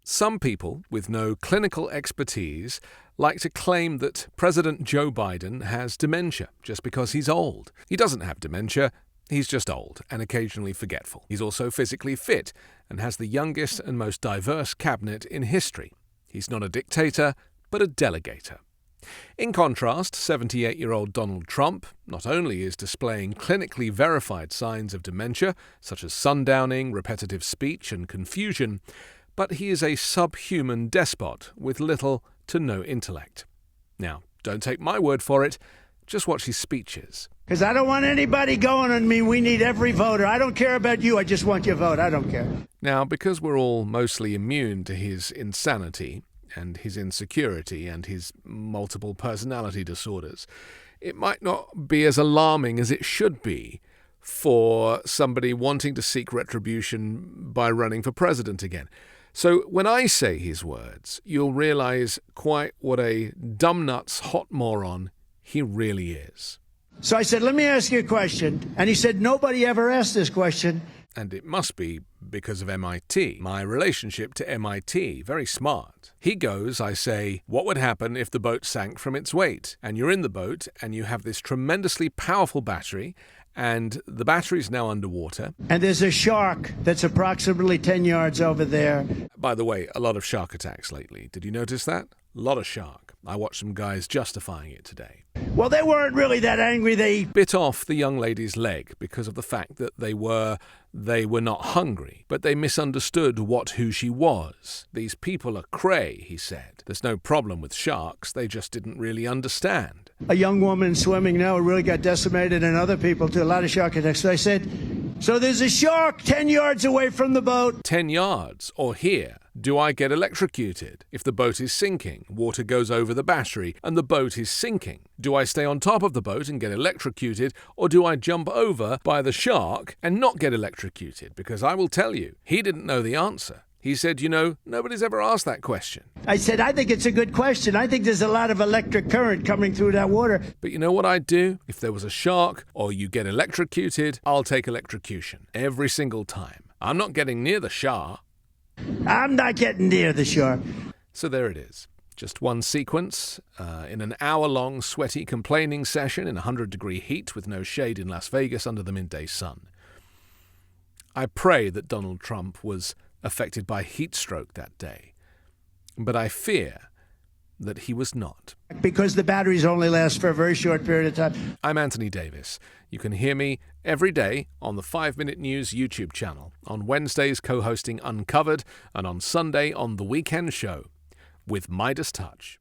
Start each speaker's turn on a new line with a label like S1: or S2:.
S1: Some people with no clinical expertise like to claim that President Joe Biden has dementia just because he's old. He doesn't have dementia, he's just old and occasionally forgetful. He's also physically fit and has the youngest and most diverse cabinet in history. He's not a dictator, but a delegator. In contrast, 78-year-old Donald Trump not only is displaying clinically verified signs of dementia, such as sundowning, repetitive speech, and confusion, but he is a subhuman despot with little to no intellect. Now, don't take my word for it, just watch his speeches.
S2: Because I don't want anybody going on me. We need every voter. I don't care about you. I just want your vote. I don't care.
S1: Now, because we're all mostly immune to his insanity and his insecurity and his multiple personality disorders, it might not be as alarming as it should be for somebody wanting to seek retribution by running for president again. So when I say his words, you'll realize quite what a dumbnuts hot moron he really is.
S2: So I said, let me ask you a question. And he said, nobody ever asked this question.
S1: And it must be because of MIT, my relationship to MIT, very smart. He goes, I say, what would happen if the boat sank from its weight? And you're in the boat, and you have this tremendously powerful battery, and the battery's now underwater.
S2: And there's a shark that's approximately 10 yards over there.
S1: By the way, a lot of shark attacks lately. Did you notice that? A lot of shark. I watched some guys justifying it today.
S2: Well, they weren't really that angry. They
S1: bit off the young lady's leg because of the fact that they were not hungry, but they misunderstood who she was. These people are cray, he said. There's no problem with sharks, they just didn't really understand.
S2: A young woman swimming now really got decimated, and other people too, a lot of shark attacks. So I said, so there's a shark 10 yards away from the boat.
S1: 10 yards, or here. Do I get electrocuted? If the boat is sinking, water goes over the battery, and the boat is sinking. Do I stay on top of the boat and get electrocuted, or do I jump over by the shark and not get electrocuted? Because I will tell you, he didn't know the answer. He said, nobody's ever asked that question.
S2: I said, I think it's a good question. I think there's a lot of electric current coming through that water.
S1: But you know what I'd do? If there was a shark or you get electrocuted, I'll take electrocution every single time. I'm not getting near the shark.
S2: I'm not getting near the shark.
S1: So there it is. Just one sequence in an hour-long, sweaty, complaining session in 100-degree heat with no shade in Las Vegas under the midday sun. I pray that Donald Trump was affected by heat stroke that day, but I fear that he was not.
S2: Because the batteries only last for a very short period of time.
S1: I'm Anthony Davis. You can hear me every day on the 5 Minute News YouTube channel, on Wednesdays co-hosting Uncovered, and on Sunday on The Weekend Show with Midas Touch.